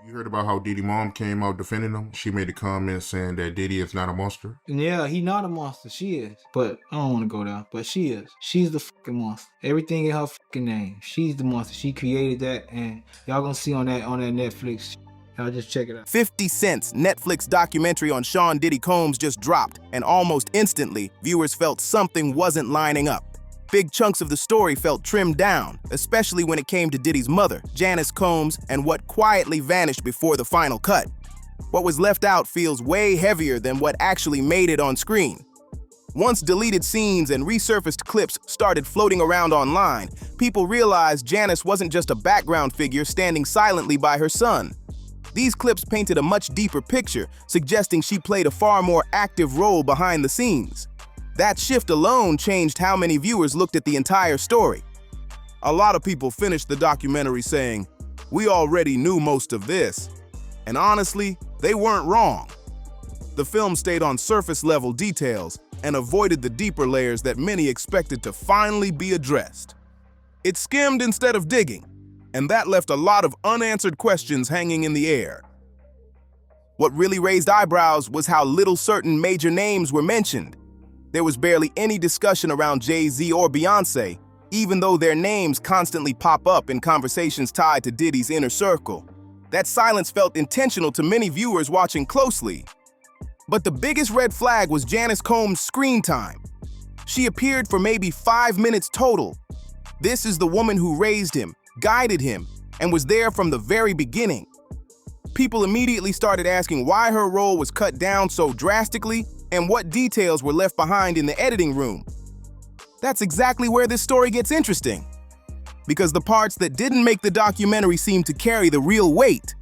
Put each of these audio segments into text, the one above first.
You heard about how Diddy mom came out defending him? She made a comment saying that Diddy is not a monster. Yeah, he not a monster. She is. But I don't want to go there. But she is. She's the fucking monster. Everything in her fucking name. She's the monster. She created that, and y'all gonna see on that Netflix. Y'all just check it out. 50 Cent's Netflix documentary on Sean Diddy Combs just dropped, and almost instantly, viewers felt something wasn't lining up. Big chunks of the story felt trimmed down, especially when it came to Diddy's mother, Janice Combs, and what quietly vanished before the final cut. What was left out feels way heavier than what actually made it on screen. Once deleted scenes and resurfaced clips started floating around online, people realized Janice wasn't just a background figure standing silently by her son. These clips painted a much deeper picture, suggesting she played a far more active role behind the scenes. That shift alone changed how many viewers looked at the entire story. A lot of people finished the documentary saying, "We already knew most of this." And honestly, they weren't wrong. The film stayed on surface-level details and avoided the deeper layers that many expected to finally be addressed. It skimmed instead of digging, and that left a lot of unanswered questions hanging in the air. What really raised eyebrows was how little certain major names were mentioned. There was barely any discussion around Jay-Z or Beyonce, even though their names constantly pop up in conversations tied to Diddy's inner circle. That silence felt intentional to many viewers watching closely. But the biggest red flag was Janice Combs' screen time. She appeared for maybe 5 minutes total. This is the woman who raised him, guided him, and was there from the very beginning. People immediately started asking why her role was cut down so drastically and what details were left behind in the editing room. That's exactly where this story gets interesting, because the parts that didn't make the documentary seem to carry the real weight.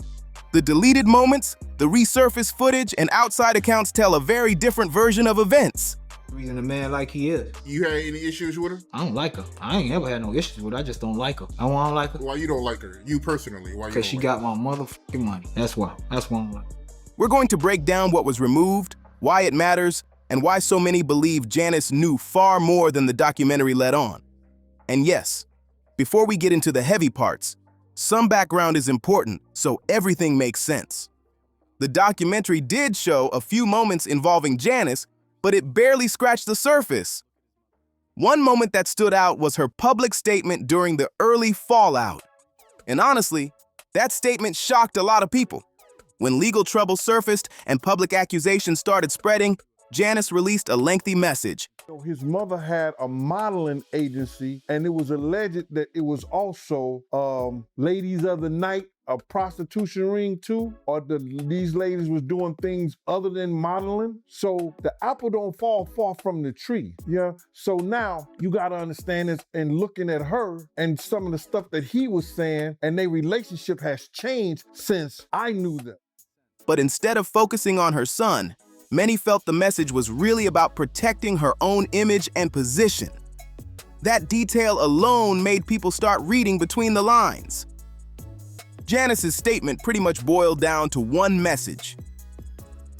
The deleted moments, the resurfaced footage, and outside accounts tell a very different version of events. Reason a man like he is. You had any issues with her? I don't like her. I ain't ever had no issues with her. I just don't like her. I don't like her. Why you don't like her? You personally, why you don't Because she like got my motherfucking money. That's why. That's why I don't like her. We're going to break down what was removed, why it matters, and why so many believe Janice knew far more than the documentary let on. And yes, before we get into the heavy parts, some background is important so everything makes sense. The documentary did show a few moments involving Janice, but it barely scratched the surface. One moment that stood out was her public statement during the early fallout. And honestly, that statement shocked a lot of people. When legal trouble surfaced and public accusations started spreading, Janice released a lengthy message. His mother had a modeling agency, and it was alleged that it was also ladies of the night, a prostitution ring too, or these ladies was doing things other than modeling. So the apple don't fall far from the tree, yeah? So now you gotta understand this, and looking at her and some of the stuff that he was saying, and their relationship has changed since I knew them. But instead of focusing on her son, many felt the message was really about protecting her own image and position. That detail alone made people start reading between the lines. Janice's statement pretty much boiled down to one message.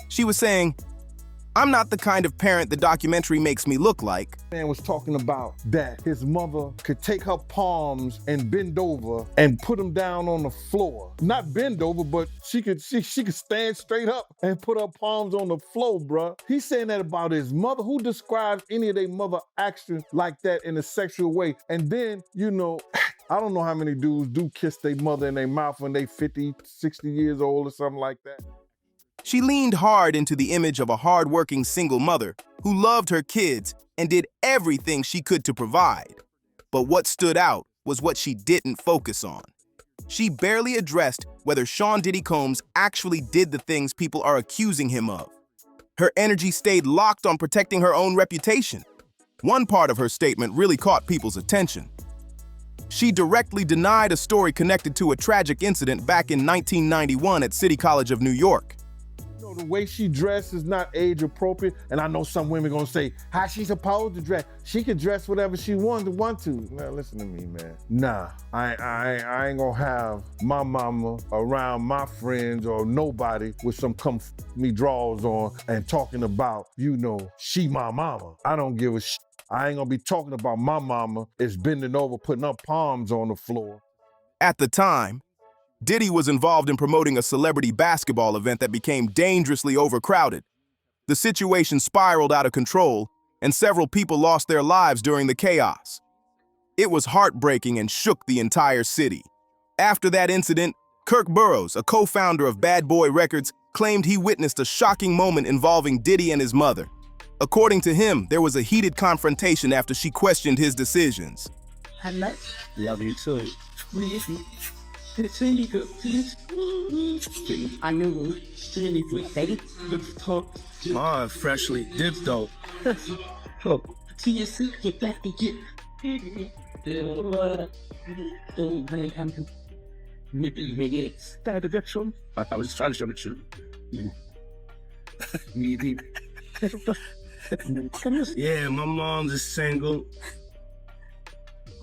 She was saying, "I'm not the kind of parent the documentary makes me look like." Man was talking about that his mother could take her palms and bend over and put them down on the floor. Not bend over, but she could stand straight up and put her palms on the floor, bruh. He's saying that about his mother. Who describes any of their mother actions like that in a sexual way? And then, you know, I don't know how many dudes do kiss their mother in their mouth when they 50, 60 years old or something like that. She leaned hard into the image of a hard-working single mother who loved her kids and did everything she could to provide. But what stood out was what she didn't focus on. She barely addressed whether Sean Diddy Combs actually did the things people are accusing him of. Her energy stayed locked on protecting her own reputation. One part of her statement really caught people's attention. She directly denied a story connected to a tragic incident back in 1991 at City College of New York. The way she dressed is not age appropriate, and I know some women gonna say, how she supposed to dress? She could dress whatever she want to. Now listen to me, man. Nah, I ain't gonna have my mama around my friends or nobody with some come me draws on and talking about, you know, she my mama. I don't give a shit. I ain't gonna be talking about my mama is bending over, putting her palms on the floor. At the time, Diddy was involved in promoting a celebrity basketball event that became dangerously overcrowded. The situation spiraled out of control, and several people lost their lives during the chaos. It was heartbreaking and shook the entire city. After that incident, Kirk Burroughs, a co-founder of Bad Boy Records, claimed he witnessed a shocking moment involving Diddy and his mother. According to him, there was a heated confrontation after she questioned his decisions. I love you too. I knew baby. Mine freshly dipped though. I was trying to show the truth. Yeah, my mom's is single.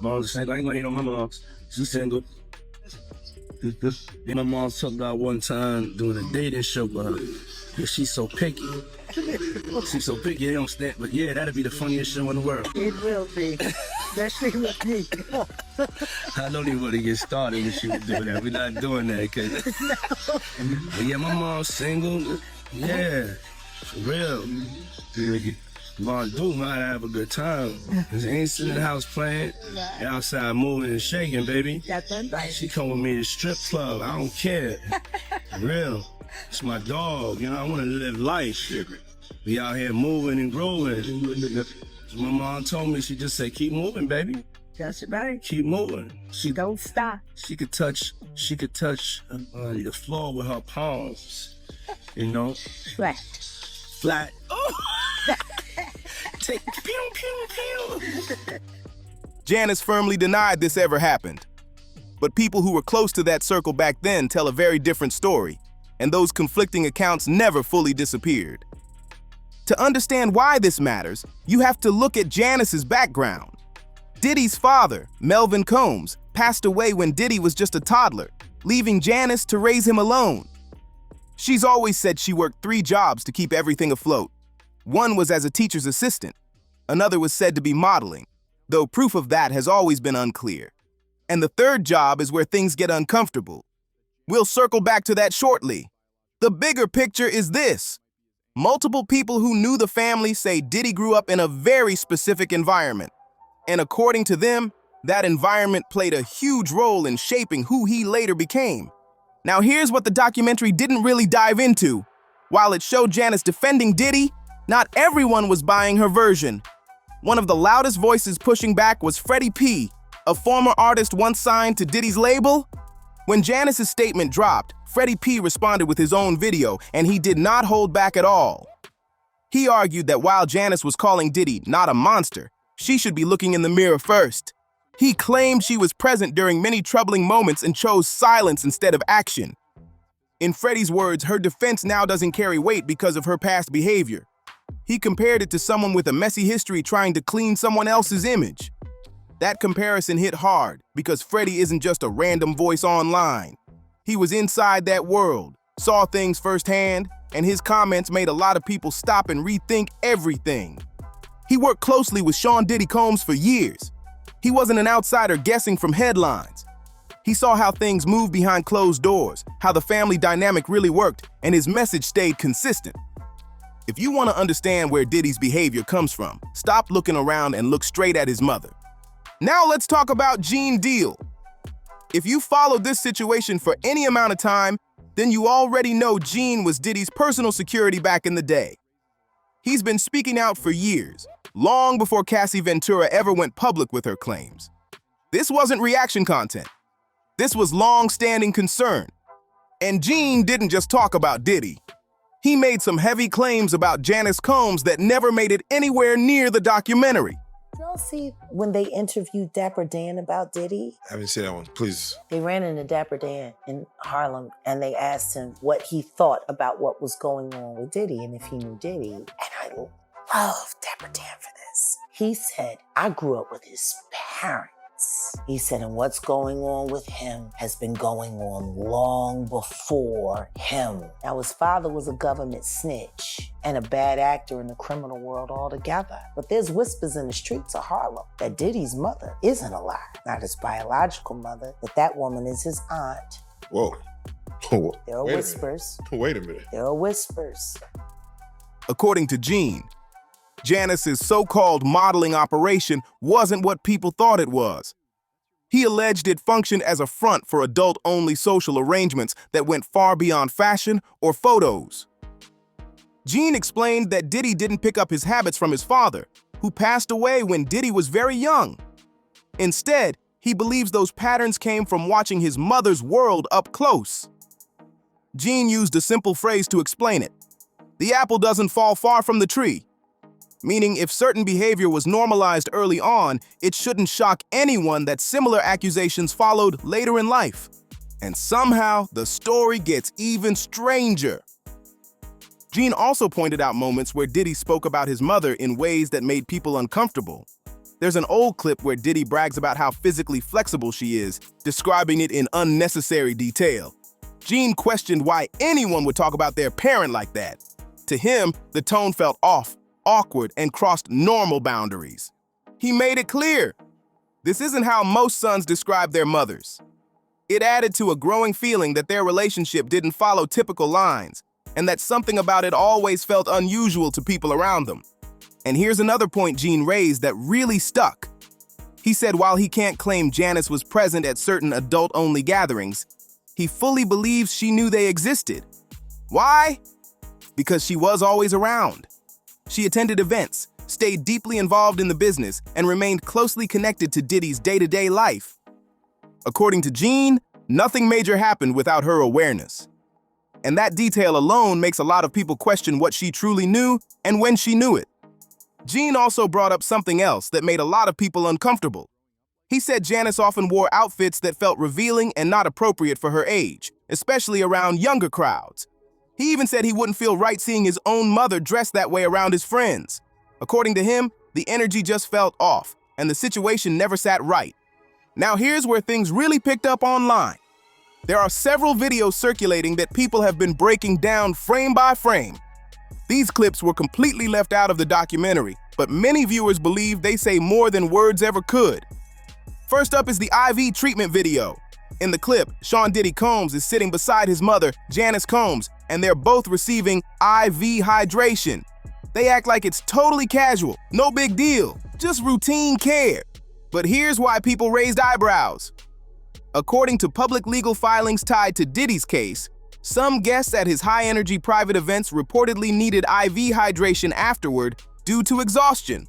Mom's is single. I ain't gonna hate on my mom. She's single. My mom talked about one time doing a dating show with her. Yeah, she's so picky. She's so picky, they don't stand. But yeah, that'd be the funniest show in the world. It will be. Especially with me. I don't even want to get started when she would do that. We're not doing that, cause. But yeah, my mom's single. Yeah, for real. Mom do might have a good time. Cause ain't sitting in the house playing. Outside moving and shaking, baby. That's right. She come with me to strip club. I don't care. For real. It's my dog, you know, I want to live life. Be out here moving and growing. My mom told me, she just said, keep moving, baby. That's right. Keep moving. She Don't stop. She could touch the floor with her palms, you know? Flat. Flat. Oh! Take pew, pew, pew. Janice firmly denied this ever happened. But people who were close to that circle back then tell a very different story, and those conflicting accounts never fully disappeared. To understand why this matters, you have to look at Janice's background. Diddy's father, Melvin Combs, passed away when Diddy was just a toddler, leaving Janice to raise him alone. She's always said she worked 3 jobs to keep everything afloat. One was as a teacher's assistant. Another was said to be modeling, though proof of that has always been unclear. And the third job is where things get uncomfortable. We'll circle back to that shortly. The bigger picture is this. Multiple people who knew the family say Diddy grew up in a very specific environment. And according to them, that environment played a huge role in shaping who he later became. Now here's what the documentary didn't really dive into. While it showed Janice defending Diddy, not everyone was buying her version. One of the loudest voices pushing back was Freddie P., a former artist once signed to Diddy's label. When Janice's statement dropped, Freddie P. responded with his own video, and he did not hold back at all. He argued that while Janice was calling Diddy not a monster, she should be looking in the mirror first. He claimed she was present during many troubling moments and chose silence instead of action. In Freddie's words, her defense now doesn't carry weight because of her past behavior. He compared it to someone with a messy history trying to clean someone else's image. That comparison hit hard because Freddie isn't just a random voice online. He was inside that world, saw things firsthand, and his comments made a lot of people stop and rethink everything. He worked closely with Sean Diddy Combs for years. He wasn't an outsider guessing from headlines. He saw how things moved behind closed doors, how the family dynamic really worked, and his message stayed consistent. If you want to understand where Diddy's behavior comes from, stop looking around and look straight at his mother. Now let's talk about Gene Deal. If you followed this situation for any amount of time, then you already know Gene was Diddy's personal security back in the day. He's been speaking out for years, long before Cassie Ventura ever went public with her claims. This wasn't reaction content. This was long-standing concern. And Gene didn't just talk about Diddy. He made some heavy claims about Janice Combs that never made it anywhere near the documentary. Y'all see when they interviewed Dapper Dan about Diddy? I haven't seen that one, please. They ran into Dapper Dan in Harlem and they asked him what he thought about what was going on with Diddy and if he knew Diddy. And I love Dapper Dan for this. He said, I grew up with his parents. He said, and what's going on with him has been going on long before him. Now, his father was a government snitch and a bad actor in the criminal world altogether. But there's whispers in the streets of Harlem that Diddy's mother isn't alive. Not his biological mother, but that woman is his aunt Whoa. There are Wait a minute. whispers. Wait a minute. There are whispers. According to Gene, Janice's so-called modeling operation wasn't what people thought it was. He alleged it functioned as a front for adult-only social arrangements that went far beyond fashion or photos. Gene explained that Diddy didn't pick up his habits from his father, who passed away when Diddy was very young. Instead, he believes those patterns came from watching his mother's world up close. Gene used a simple phrase to explain it. The apple doesn't fall far from the tree. Meaning if certain behavior was normalized early on, it shouldn't shock anyone that similar accusations followed later in life. And somehow, the story gets even stranger. Gene also pointed out moments where Diddy spoke about his mother in ways that made people uncomfortable. There's an old clip where Diddy brags about how physically flexible she is, describing it in unnecessary detail. Gene questioned why anyone would talk about their parent like that. To him, the tone felt off, awkward, and crossed normal boundaries. He made it clear. This isn't how most sons describe their mothers. It added to a growing feeling that their relationship didn't follow typical lines, and that something about it always felt unusual to people around them. And here's another point Gene raised that really stuck. He said while he can't claim Janice was present at certain adult-only gatherings, he fully believes she knew they existed. Why? Because she was always around. She attended events, stayed deeply involved in the business, and remained closely connected to Diddy's day-to-day life. According to Gene, nothing major happened without her awareness. And that detail alone makes a lot of people question what she truly knew and when she knew it. Gene also brought up something else that made a lot of people uncomfortable. He said Janice often wore outfits that felt revealing and not appropriate for her age, especially around younger crowds. He even said he wouldn't feel right seeing his own mother dressed that way around his friends. According to him, the energy just felt off, and the situation never sat right. Now here's where things really picked up online. There are several videos circulating that people have been breaking down frame by frame. These clips were completely left out of the documentary, but many viewers believe they say more than words ever could. First up is the IV treatment video. In the clip, Sean Diddy Combs is sitting beside his mother, Janice Combs, and they're both receiving IV hydration. They act like it's totally casual, no big deal, just routine care. But here's why people raised eyebrows. According to public legal filings tied to Diddy's case, some guests at his high-energy private events reportedly needed IV hydration afterward due to exhaustion.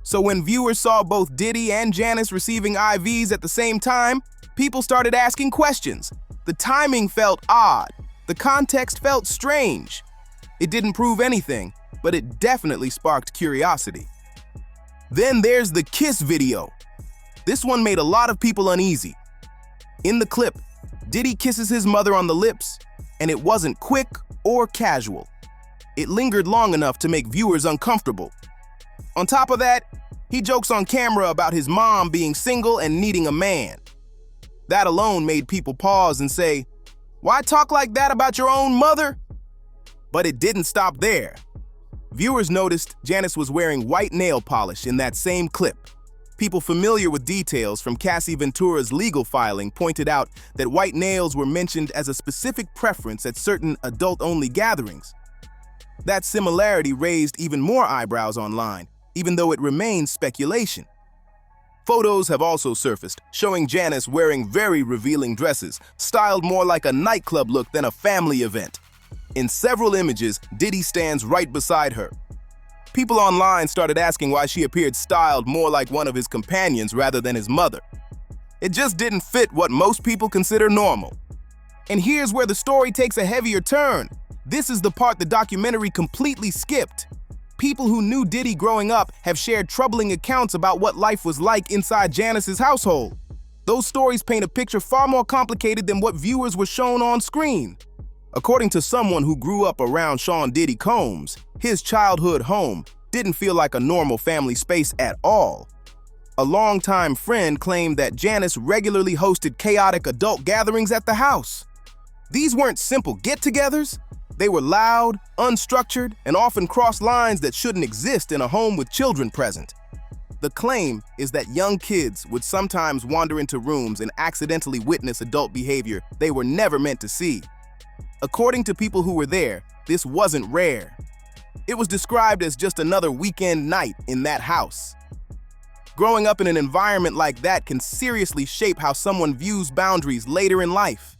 So when viewers saw both Diddy and Janice receiving IVs at the same time, people started asking questions. The timing felt odd. The context felt strange. It didn't prove anything, but it definitely sparked curiosity. Then there's the kiss video. This one made a lot of people uneasy. In the clip, Diddy kisses his mother on the lips, and it wasn't quick or casual. It lingered long enough to make viewers uncomfortable. On top of that, he jokes on camera about his mom being single and needing a man. That alone made people pause and say, "Why talk like that about your own mother?" But it didn't stop there. Viewers noticed Janice was wearing white nail polish in that same clip. People familiar with details from Cassie Ventura's legal filing pointed out that white nails were mentioned as a specific preference at certain adult-only gatherings. That similarity raised even more eyebrows online, even though it remains speculation. Photos have also surfaced, showing Janice wearing very revealing dresses, styled more like a nightclub look than a family event. In several images, Diddy stands right beside her. People online started asking why she appeared styled more like one of his companions rather than his mother. It just didn't fit what most people consider normal. And here's where the story takes a heavier turn. This is the part the documentary completely skipped. People who knew Diddy growing up have shared troubling accounts about what life was like inside Janice's household. Those stories paint a picture far more complicated than what viewers were shown on screen. According to someone who grew up around Sean Diddy Combs, his childhood home didn't feel like a normal family space at all. A longtime friend claimed that Janice regularly hosted chaotic adult gatherings at the house. These weren't simple get-togethers. They were loud, unstructured, and often crossed lines that shouldn't exist in a home with children present. the claim is that young kids would sometimes wander into rooms and accidentally witness adult behavior they were never meant to see. According to people who were there, this wasn't rare. It was described as just another weekend night in that house. Growing up in an environment like that can seriously shape how someone views boundaries later in life.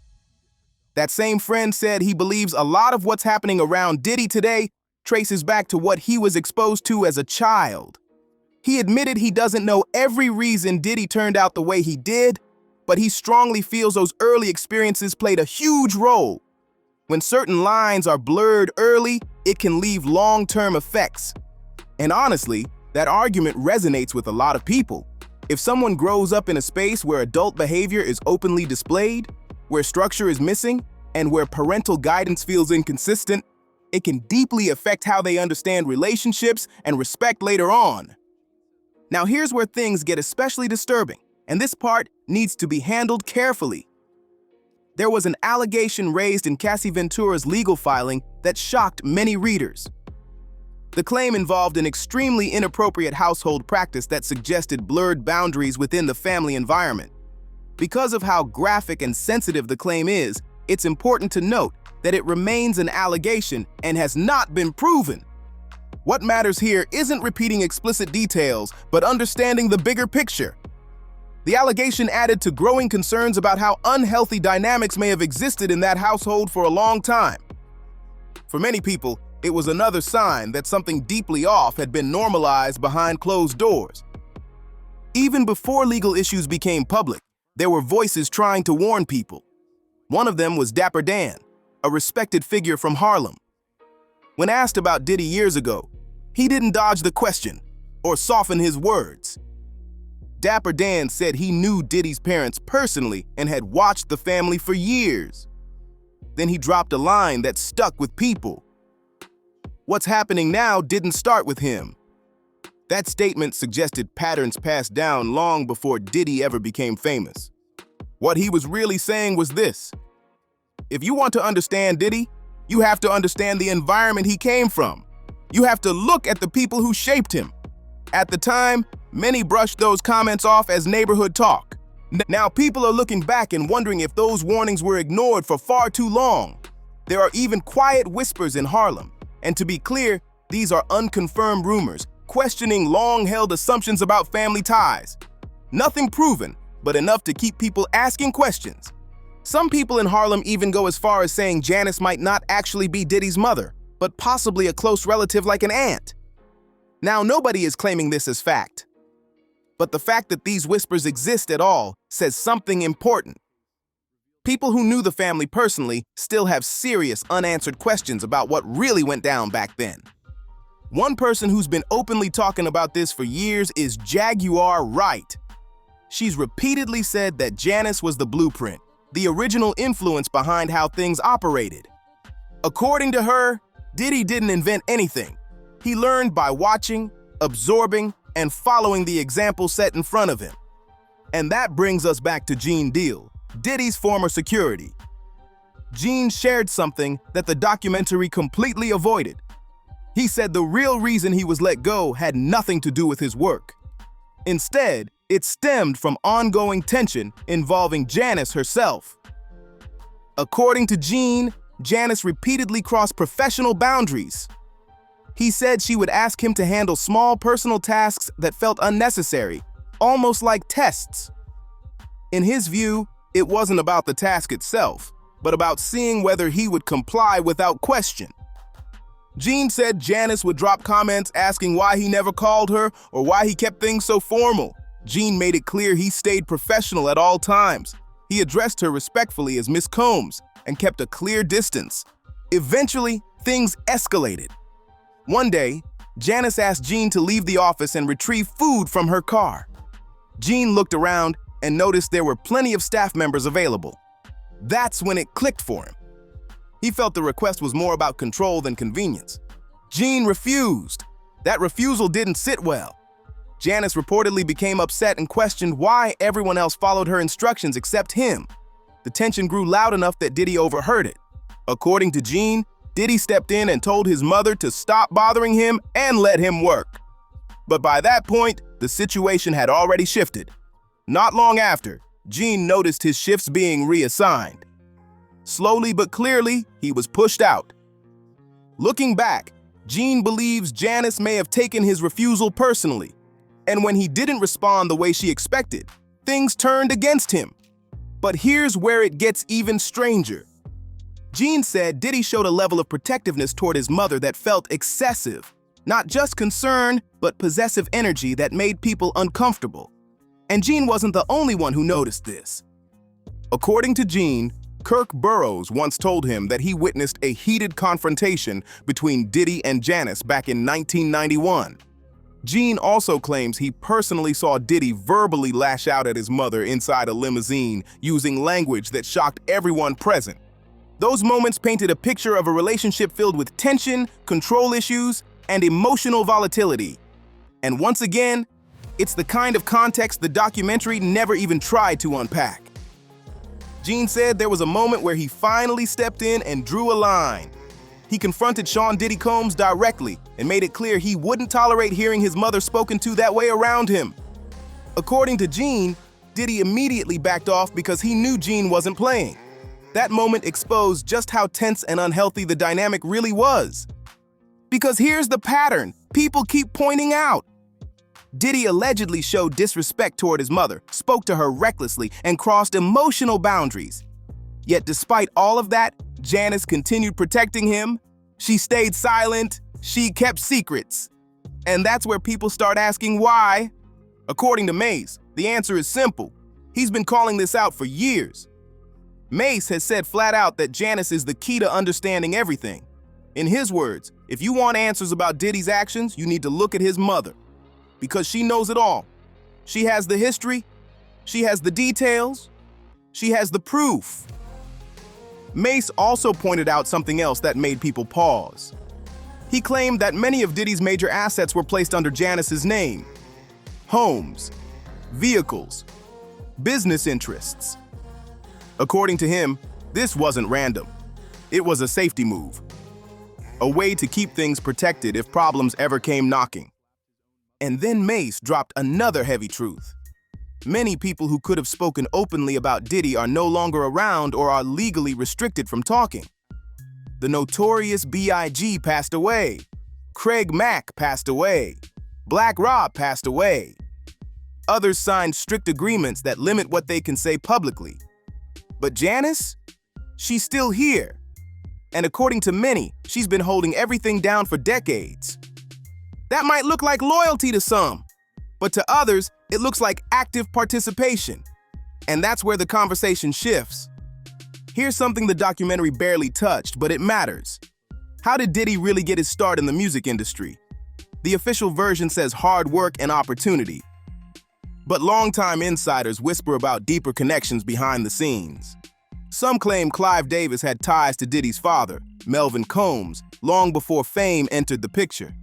That same friend said he believes a lot of what's happening around Diddy today traces back to what he was exposed to as a child. He admitted he doesn't know every reason Diddy turned out the way he did, but he strongly feels those early experiences played a huge role. When certain lines are blurred early, it can leave long-term effects. And honestly, that argument resonates with a lot of people. If someone grows up in a space where adult behavior is openly displayed, where structure is missing, and where parental guidance feels inconsistent, it can deeply affect how they understand relationships and respect later on. Now here's where things get especially disturbing, and this part needs to be handled carefully. There was an allegation raised in Cassie Ventura's legal filing that shocked many readers. The claim involved an extremely inappropriate household practice that suggested blurred boundaries within the family environment. Because of how graphic and sensitive the claim is, it's important to note that it remains an allegation and has not been proven. What matters here isn't repeating explicit details, but understanding the bigger picture. The allegation added to growing concerns about how unhealthy dynamics may have existed in that household for a long time. For many people, it was another sign that something deeply off had been normalized behind closed doors. Even before legal issues became public, there were voices trying to warn people. One of them was Dapper Dan, a respected figure from Harlem. When asked about Diddy years ago, he didn't dodge the question or soften his words. Dapper Dan said he knew Diddy's parents personally and had watched the family for years. Then he dropped a line that stuck with people. What's happening now didn't start with him. That statement suggested patterns passed down long before Diddy ever became famous. What he was really saying was this: if you want to understand Diddy, you have to understand the environment he came from. You have to look at the people who shaped him. At the time, many brushed those comments off as neighborhood talk. Now people are looking back and wondering if those warnings were ignored for far too long. There are even quiet whispers in Harlem. And to be clear, these are unconfirmed rumors, questioning long-held assumptions about family ties. Nothing proven, but enough to keep people asking questions. Some people in Harlem even go as far as saying Janice might not actually be Diddy's mother, but possibly a close relative like an aunt. Now, nobody is claiming this as fact. But the fact that these whispers exist at all says something important. People who knew the family personally still have serious unanswered questions about what really went down back then. One person who's been openly talking about this for years is Jaguar Wright. She's repeatedly said that Janice was the blueprint, the original influence behind how things operated. According to her, Diddy didn't invent anything. He learned by watching, absorbing, and following the example set in front of him. And that brings us back to Gene Deal, Diddy's former security. Gene shared something that the documentary completely avoided. He said the real reason he was let go had nothing to do with his work. Instead, it stemmed from ongoing tension involving Janice herself. According to Gene, Janice repeatedly crossed professional boundaries. He said she would ask him to handle small personal tasks that felt unnecessary, almost like tests. In his view, it wasn't about the task itself, but about seeing whether he would comply without question. Gene said Janice would drop comments asking why he never called her or why he kept things so formal. Gene made it clear he stayed professional at all times. He addressed her respectfully as Miss Combs and kept a clear distance. Eventually, things escalated. One day, Janice asked Gene to leave the office and retrieve food from her car. Gene looked around and noticed there were plenty of staff members available. That's when it clicked for him. He felt the request was more about control than convenience. Gene refused. That refusal didn't sit well. Janice reportedly became upset and questioned why everyone else followed her instructions except him. The tension grew loud enough that Diddy overheard it. According to Gene, Diddy stepped in and told his mother to stop bothering him and let him work. But by that point, the situation had already shifted. Not long after, Gene noticed his shifts being reassigned. Slowly but clearly, he was pushed out. Looking back, Gene believes Janice may have taken his refusal personally, and when he didn't respond the way she expected, things turned against him. But here's where it gets even stranger. Gene said Diddy showed a level of protectiveness toward his mother that felt excessive. Not just concern, but possessive energy that made people uncomfortable. And Gene wasn't the only one who noticed this. According to Gene, Kirk Burroughs once told him that he witnessed a heated confrontation between Diddy and Janice back in 1991. Gene also claims he personally saw Diddy verbally lash out at his mother inside a limousine using language that shocked everyone present. Those moments painted a picture of a relationship filled with tension, control issues, and emotional volatility. And once again, it's the kind of context the documentary never even tried to unpack. Gene said there was a moment where he finally stepped in and drew a line. He confronted Sean Diddy Combs directly and made it clear he wouldn't tolerate hearing his mother spoken to that way around him. According to Gene, Diddy immediately backed off because he knew Gene wasn't playing. That moment exposed just how tense and unhealthy the dynamic really was. Because here's the pattern people keep pointing out. Diddy allegedly showed disrespect toward his mother, spoke to her recklessly, and crossed emotional boundaries. Yet despite all of that, Janice continued protecting him. She stayed silent. She kept secrets. And that's where people start asking why. According to Mace, the answer is simple. He's been calling this out for years. Mace has said flat out that Janice is the key to understanding everything. In his words, if you want answers about Diddy's actions, you need to look at his mother. Because she knows it all. She has the history, she has the details, she has the proof. Mace also pointed out something else that made people pause. He claimed that many of Diddy's major assets were placed under Janice's name. Homes, vehicles, business interests. According to him, this wasn't random. It was a safety move. A way to keep things protected if problems ever came knocking. And then Mace dropped another heavy truth. Many people who could have spoken openly about Diddy are no longer around or are legally restricted from talking. The notorious B.I.G. passed away. Craig Mack passed away. Black Rob passed away. Others signed strict agreements that limit what they can say publicly. But Janice? She's still here. And according to many, she's been holding everything down for decades. That might look like loyalty to some, but to others, it looks like active participation. And that's where the conversation shifts. Here's something the documentary barely touched, but it matters. How did Diddy really get his start in the music industry? The official version says hard work and opportunity. But longtime insiders whisper about deeper connections behind the scenes. Some claim Clive Davis had ties to Diddy's father, Melvin Combs, long before fame entered the picture.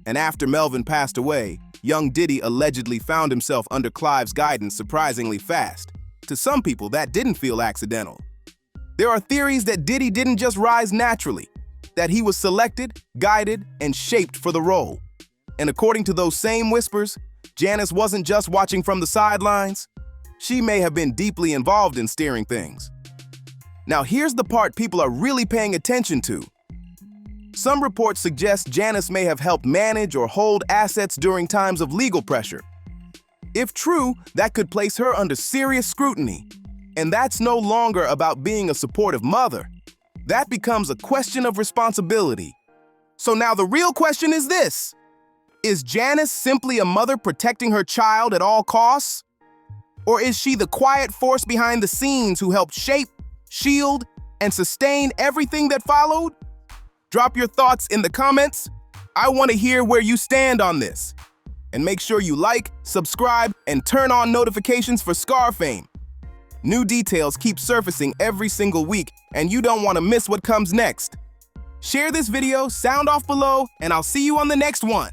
And after Melvin passed away, young Diddy allegedly found himself under Clive's guidance surprisingly fast. To some people, that didn't feel accidental. There are theories that Diddy didn't just rise naturally, that he was selected, guided, and shaped for the role. And according to those same whispers, Janice wasn't just watching from the sidelines. She may have been deeply involved in steering things. Now here's the part people are really paying attention to. Some reports suggest Janice may have helped manage or hold assets during times of legal pressure. If true, that could place her under serious scrutiny. And that's no longer about being a supportive mother. That becomes a question of responsibility. So now the real question is this. Is Janice simply a mother protecting her child at all costs? Or is she the quiet force behind the scenes who helped shape, shield, and sustain everything that followed? Drop your thoughts in the comments. I want to hear where you stand on this. And make sure you like, subscribe, and turn on notifications for ScarFame. New details keep surfacing every single week, and you don't want to miss what comes next. Share this video, sound off below, and I'll see you on the next one.